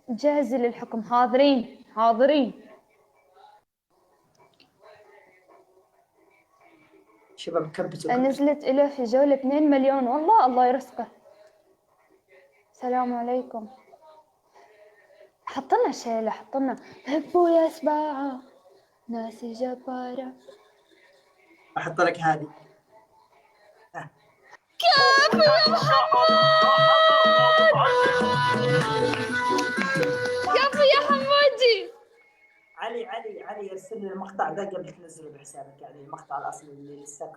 جاهزة للحكم. حاضرين حاضرين. شباب كبسوا. نزلت إله في جولة 2 مليون والله، الله يرزقه. السلام عليكم. حطلنا شيلة، حطلنا هبوا يا سباعة ناس جبارة. احط لك هذه. كيف يا محمد، كيف يا حمودي. علي ارسل لي المقطع ده قبل تنزله بحسابك، يعني المقطع الاصلي اللي لسه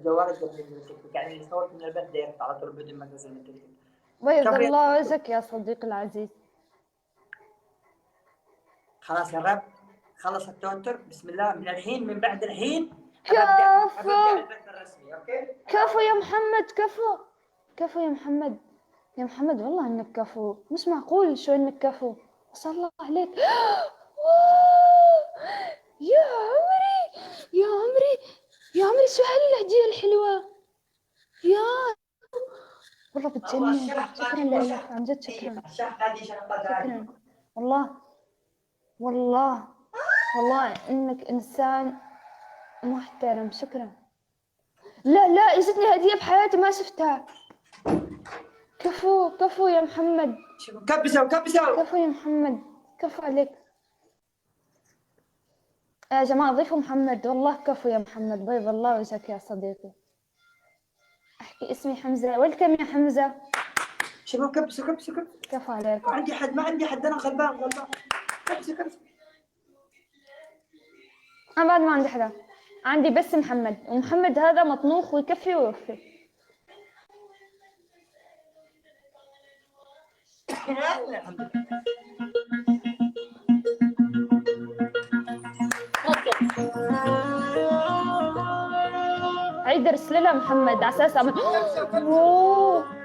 جوالك قبل ينزل التيك توك، يعني اللي صورت من البث دايركت على طول بدون ما تنزل من التيك توك. بيض الله وجهك يا صديقي العزيز. خلاص يا رب، خلص التوتر. بسم الله، من الحين، من بعد الحين كفو ابدا البث الرسمي. اوكي كفو يا محمد، كفو كفو يا محمد. يا محمد والله انك كفو، مش معقول شو انك كفو، ما شاء الله عليك. يا عمري يا عمري يا عمري، شو هالهدية الحلوة يا والله بتجنن. شكرا لك عن جد، شكرا شكرا والله والله والله انك انسان محترم. شكرا. لا لا، اجتني هدية بحياتي ما شفتها. كفو كفو يا محمد. كبسوا كفو يا محمد، كفو عليك يا جماعة. ضيفوا محمد والله. كفو يا محمد، بيض الله وجهك يا صديقي. احكي اسمي حمزة. ويلكم يا حمزة. شباب كبسوا. كفو عليكم. ما عندي حد انا غلبان. كبسوا. انا بعد ما عندي حدا، عندي بس محمد، ومحمد هذا مطنوخ ويكفي ويوفي. عيد ارسل لها محمد على اساس اعمل.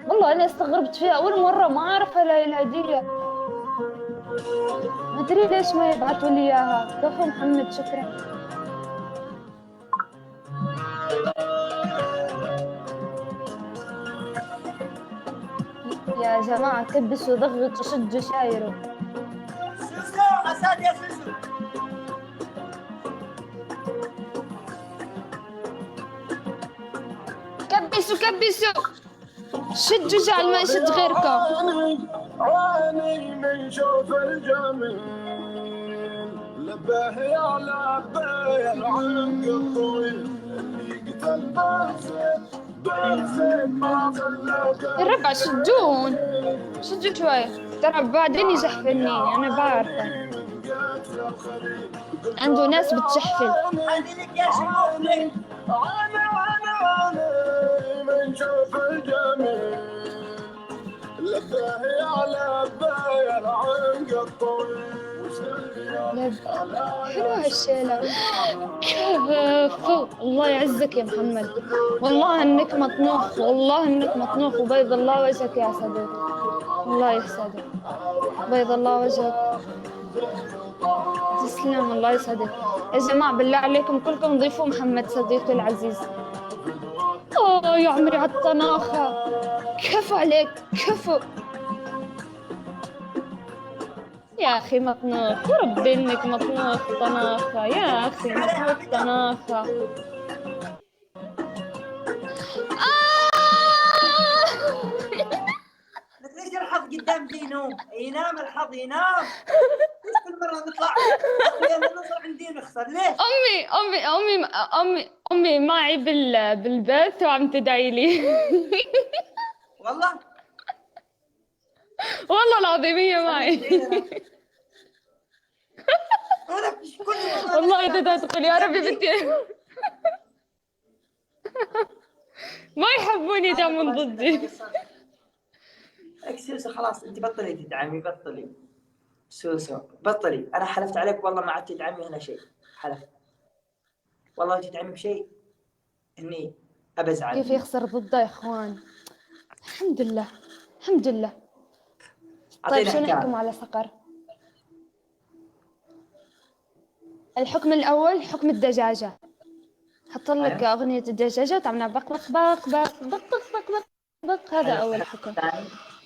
والله انا استغربت فيها اول مره، ما اعرف هاي الهديه، ما ادري ليش ما يبعثوا لي اياها. كفو محمد، شكرا. يا جماعه كبسوا ضغطوا شجوا شايروا. سوسو اسد يا سوسو. كبسوا شجوا جعل ما يشد غيركم. عاني من شوف الجميل لباه يا لباه العنق الطويل اللي قتل بارزين ما خلاك. الربع شجوا شوي، ترى بعدين يزحفني انا بعرفه، عنده ناس بتشحفل. من شوف الجميل لباه يا لباه العنق الطويل. حلوة هالشيلة. كفو. الله يعزك يا محمد، والله انك مطنوخ، والله انك مطنوخ، وبيض الله وجهك يا صديقي. الله يسعدك، بيض الله وجهك. تسلم، الله يسعدك. يا جماعة بالله عليكم كلكم ضيفوا محمد صديقي العزيز. يا عمري عالطناخة. كفو عليك، كفو يا أخي مطنوخ، وربي إنك مطنوخ طناخة يا أخي، مطنوخ طناخة. ليش الحظ قدام دينو ينام؟ الحظ ينام. ليش كل مرة نطلع نصر عندي نخسر؟ ليش؟ أمي معي بالبث وعم تدعي لي. والله العظيم هي معي. والله بدها تقول يا ربي بدي. ما يحبوني دائما ضدي. سوسو خلاص انت بطلي تدعمي، بطلي سوسو بطلي. انا حلفت عليك والله ما عاد تدعمي هنا شيء، حلفت والله تدعمي بشيء اني ابزعل. كيف يخسر ضده يا اخوان؟ الحمد لله الحمد لله. طيب شو نحكم على صقر؟ الحكم الاول حكم الدجاجه. حط لك اغنيه الدجاجه وتعملها بق بق بق بق بق بق بق بق. هذا اول حكم.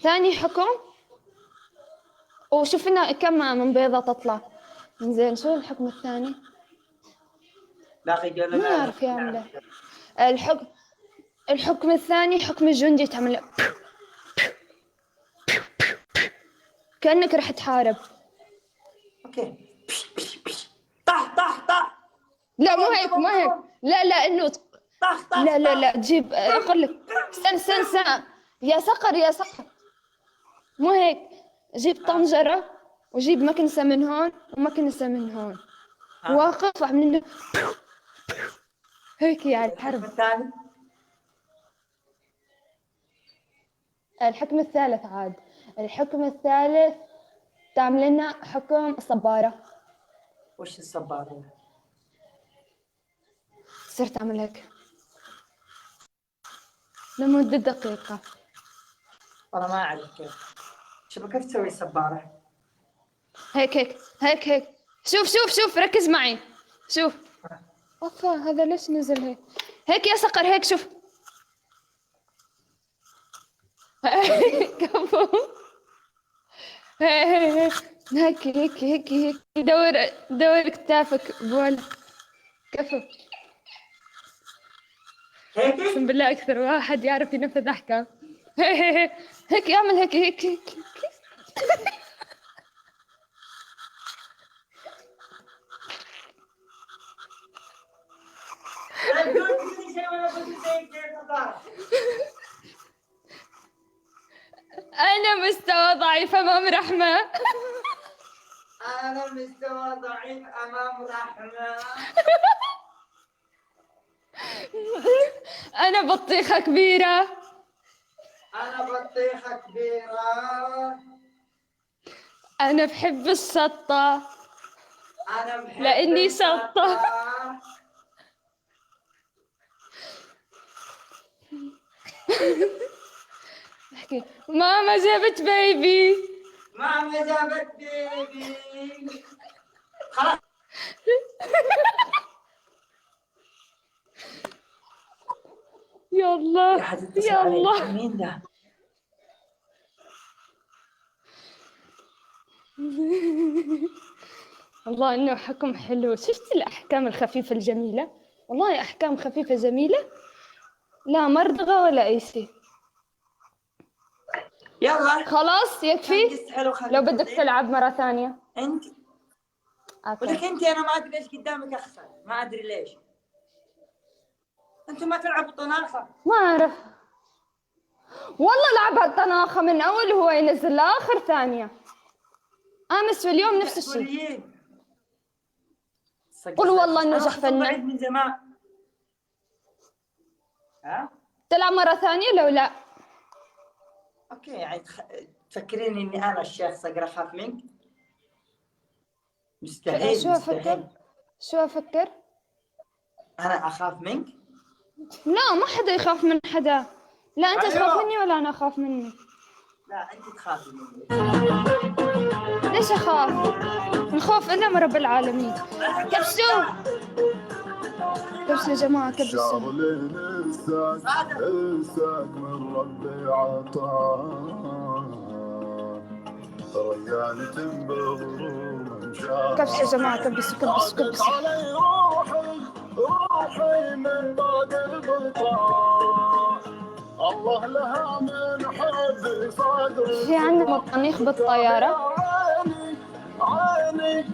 ثاني حكم وشوف لنا كم من بيضة تطلع. زين شو الحكم الثاني؟ باقي قالوا ما لا أعرف يا عمله. الحكم الثاني حكم الجندي، تعمل كأنك رح تحارب. اوكي. طح طح طح. لا مو هيك مو هيك. لا لا انه طح طح. لا لا لا تجيب اقول لك. استنى يا صقر مو هيك. جيب طنجرة وجيب مكنسة من هون ومكنسة من هون. واقف وعاملين له هيك يعني الحرب. الثاني الحكم الثالث عاد. الحكم الثالث تعمل لنا حكم الصبارة. وش الصبارة؟ صرت أعمل هيك لمدة دقيقة. والله ما أعرف كيف. شوف كيف تسوي الصبارة. هيك شوف ركز معي. شوف أوفا هذا ليش نزل هيك يا صقر هيك شوف. كفو. هيك دور كتافك بول. كفو. هيك اقسم بالله اكثر واحد يعرف ينفذ احكام. هيك اعمل هيك. انا مستوى ضعيف امام رحمة. أنا مستوى ضعيف أمام رحمة. انا بطيخة كبيرة. أنا بطيخة كبيرة. انا بحب الشطة أنا بحب لاني الشطة. شطة. احكي ماما جابت بيبي. ماما جابت بيبي. خلاص. يا الله يا حد اتصل يا علي. الله. مين ده؟ والله انه حكم حلو. شفت الاحكام الخفيفة الجميلة؟ والله احكام خفيفة جميلة، لا مرضغة ولا اي شيء. يلا خلاص يكفي. قصة حلو خفيف. لو بدك تلعب مرة ثانية. انت ولك اوكي. انت انا ما ادري ليش قدامك اخسر، ما ادري ليش. انتم ما تلعبوا طناخة. ما اعرف والله لعب هالطناخة من اول هو ينزل لاخر ثانية. امس واليوم نفس الشيء. سوريين. قل والله انه أنا خصم ضعيف جحفلنا. من زمان. ها؟ تلعب مرة ثانية لو لا. اوكي يعني تفكرين اني انا الشيخ صقر اخاف منك؟ مستحيل شو مستحيل. افكر؟ شو افكر؟ انا اخاف منك؟ لا ما حدا يخاف من حدا. لا انت أيوة. تخاف مني ولا انا اخاف منك؟ لا انت تخافي مني. ليش اخاف؟ الخوف الا من رب العالمين. كبسوا يا جماعة كبسوا. شغلين انساك من ربي عطاه رجال تنبغ كبسوا يا جماعة كبسوا. علي روحي من بعد البطاح الله لها من حب صدري. في عندنا بطانيخ بالطيارة. عيني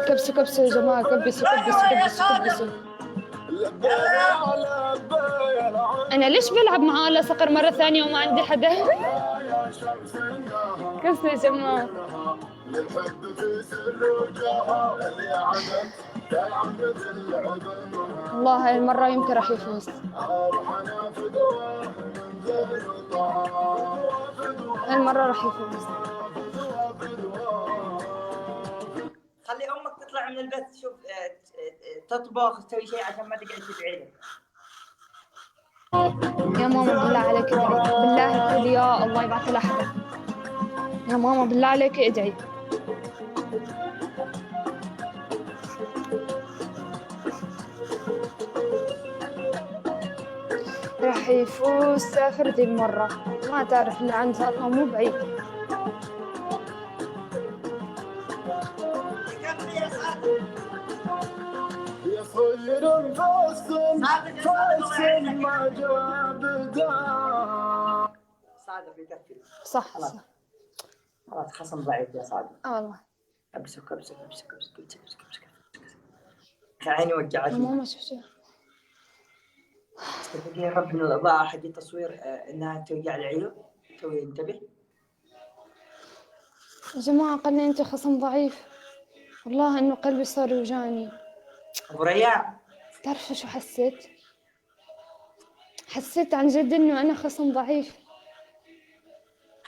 كبسوا يا جماعة كبسوا. أنا ليش بلعب مع آلة صقر مرة ثانية وما عندي حدا؟ كبسوا يا جماعة. والله هاي المرة يمكن راح يفوز. هاي المرة راح يفوز. خلي امك تطلع من البث شوف تطبخ تسوي شيء عشان ما تقعد تدعي لك. يا ماما بالله عليك ادعي. بالله قولي يا الله يبعث لها حدا. يا ماما بالله عليك ادعي. راح يفوز سافر ذي المرة. ما تعرف اللي عندها الله مو بعيد. يا صغير فاصل فاصل ما جاب دار. صادق يكفي. صح خلاص. صح. خلاص خصم ضعيف يا صادق. والله ابسك ابسك ابسك ابسك ابسك ابسك ابسك. عيني وجعتني. ماما شوف شوف. تصدقين يا رب ان الاضاءة حق التصوير انها توجع العيون. توي انتبه. يا جماعة قال لي أنت خصم ضعيف، والله إنه قلبي صار يوجعني. ابو ريان. تعرف شو حسيت؟ حسيت عن جد إنه أنا خصم ضعيف.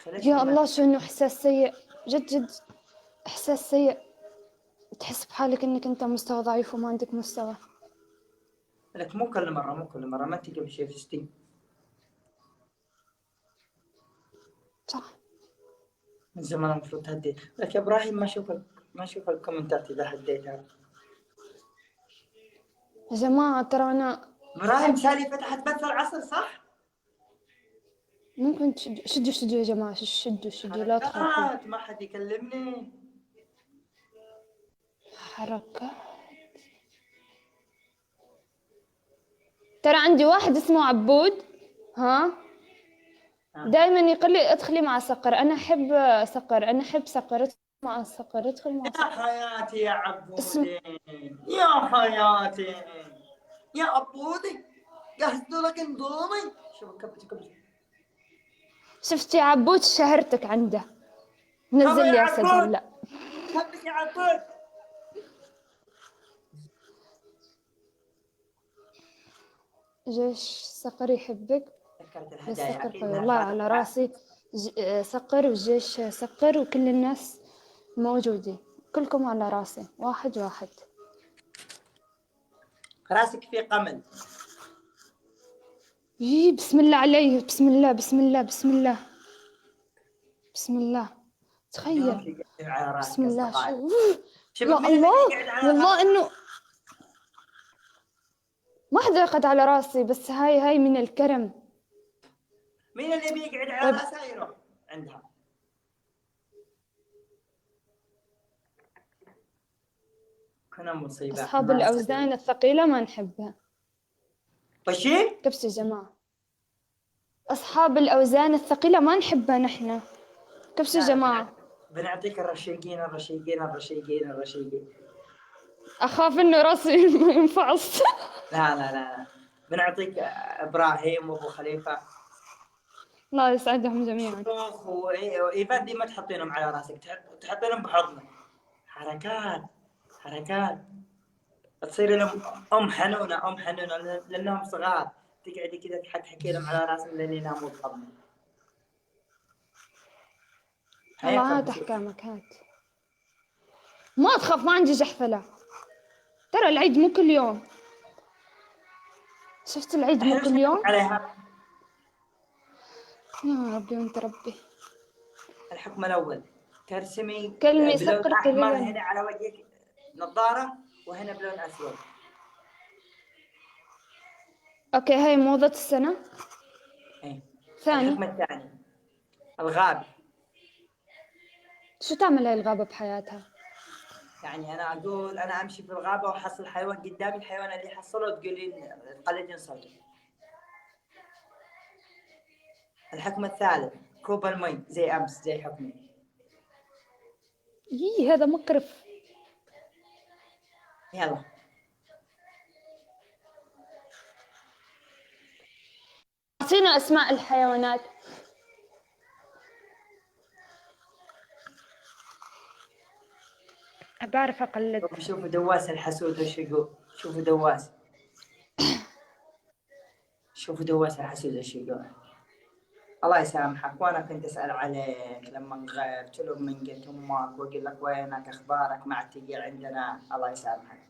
يا الله شو إنه إحساس سيء، جد جد إحساس سيء. تحس بحالك إنك أنت مستوى ضعيف وما عندك مستوى. لك مو كل مرة ما انت قبل شيء فزتي. صح. من زمان المفروض تهدي. لك يا ابراهيم ما اشوف الكومنتات اذا هديتها. يا جماعة ترى أنا ابراهيم سالي فتحت بث العصر صح؟ ممكن شدوا يا جماعة، شدوا لا تخافوا. حركات ما حد يكلمني. حركة. ترى عندي واحد اسمه عبود، ها دائما يقول لي ادخلي مع صقر. انا احب صقر، ادخل مع صقر. يا حياتي يا عبودي يا حياتي يا عبودي جهزت لك اندومي. شوف كبتي. شفتي عبود شهرتك عنده، نزل لي اسد هلا. كبتي يا عبود. جيش صقر يحبك. ذكرت بس الهدايا صقر اكيد. والله على راسي. صقر وجيش صقر وكل الناس موجودين، كلكم على راسي واحد واحد. راسك في قمل. بسم الله عليه، بسم الله بسم الله بسم الله بسم الله. تخيل بسم الله. شوف يا الله والله انه ما حدا يقعد على راسي، بس هاي من الكرم. مين اللي بيقعد على راسها يروح عندها. كنا مصيبة. أصحاب الأوزان الثقيلة ما نحبها. وشي؟ كبس يا جماعة، أصحاب الأوزان الثقيلة ما نحبها نحن. كبس يا جماعة. بنعطيك الرشيقين. أخاف إنه راسي ما ينفعص. لا بنعطيك إبراهيم وأبو خليفة. الله يسعدهم جميعا. شوخ وإيفان دي ما تحطينهم على راسك، تحطينهم بحضنك. حركات تصير لهم أم حنونة لأنهم صغار. تقعدي كذا تحكي لهم على راسهم لين يناموا بحضنك. والله هات أحكامك هات. ما تخاف، ما عندي جحفلة. ترى العيد مو كل يوم. شفت العيد مو كل يوم عليها. يا ربي وانت ربي. الحكم الأول ترسمي كلمة بلون سكر أحمر كليا. هنا على وجهك نظارة، وهنا بلون أسود. أوكي هاي موضة السنة. إيه. ثاني الحكم الثاني الغابة. شو تعمل هاي الغابة بحياتها؟ يعني أنا أقول أنا أمشي في الغابة وأحصل حيوان قدامي، الحيوان اللي حصله تقولين تقلدين صوته. الحكم الثالث كوب المي زي أمس زي حكمي. هذا مقرف. يلا أعطينا أسماء الحيوانات. بعرف أقلد. شوفوا دواس الحسود وش يقول. شوفوا دواس الحسود وش يقول. الله يسامحك، وانا كنت اسال عليك لما غبت لما قلت امك واقول لك وينك اخبارك ما تجي عندنا. الله يسامحك.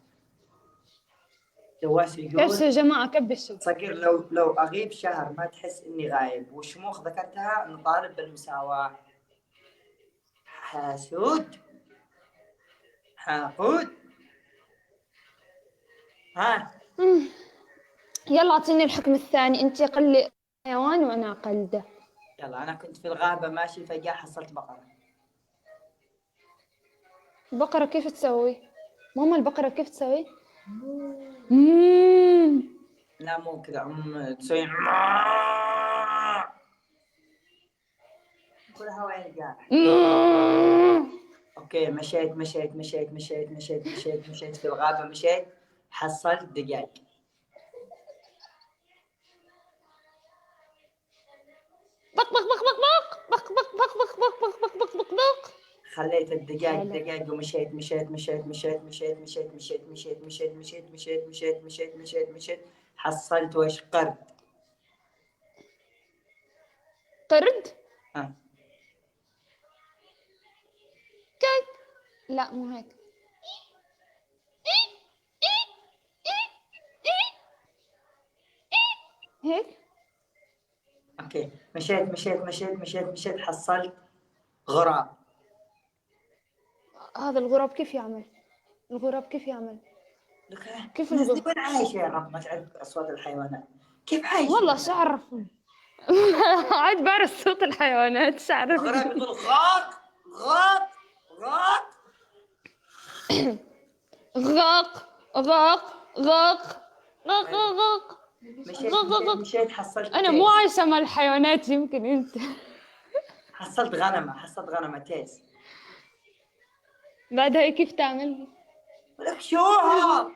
دواس يقول كبسوا يا جماعة كبسوا. صقر لو اغيب شهر ما تحس اني غايب. والشموخ ذكرتها نطالب بالمساواة. حاسود حاقود. ها يلا أعطيني الحكم الثاني. أنت قلي حيوان وأنا أقلده. يلا. انا كنت في الغابة ماشي فجأة حصلت بقرة. بقرة كيف تسوي؟ ماما البقرة كيف تسوي؟ لا مو كذا تسوي كلها وين قاعد. اوكي مشيت في الغابة، مشيت حصلت دجاج. بق بق بق بق بق بق بق بق بق بق بق بق بق بق. خليت الدجاج حلو. دجاج ومشيت مشيت حصلت وش قرد. قرد؟ ها كيك. لا مو هيك. هيك. اوكي مشيت حصلت غراب. هذا الغراب كيف يعمل؟ الغراب كيف يعمل؟ كيف الناس دي الغراب؟ وين عايشة يا رب؟ ما تعرف أصوات الحيوانات كيف عايشة؟ والله شو أعرف. عاد بعرف صوت الحيوانات، شو أعرف. الغراب يقول غاق غاق غاق. غاق غاق غاق غاق غاق. مشيت حصلت أنا مو تيس. عايشة مع الحيوانات، يمكن أنت. حصلت غنمة تيس. بعدها كيف تعمل؟ لك شوها.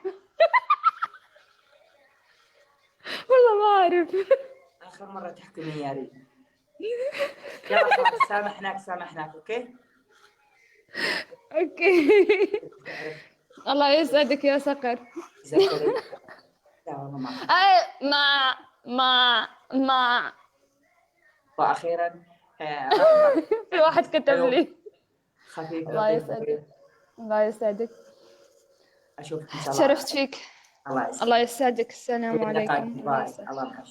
والله ما أعرف. آخر مرة تحكمي يا ريت. يلا خلاص سامحناك أوكي. أوكي. الله يسعدك يا صقر. زكريا. لا والله ما. أي ما وأخيرا في واحد كتب لي. خفيف الله لطيف يسعدك. خفيف. الله يسعدك. أشوفك إن شاء الله. شرفت فيك. الله يسعدك. الله يسعدك. السلام إلى اللقاء. عليكم. الله باي. يسعدك. الله معك.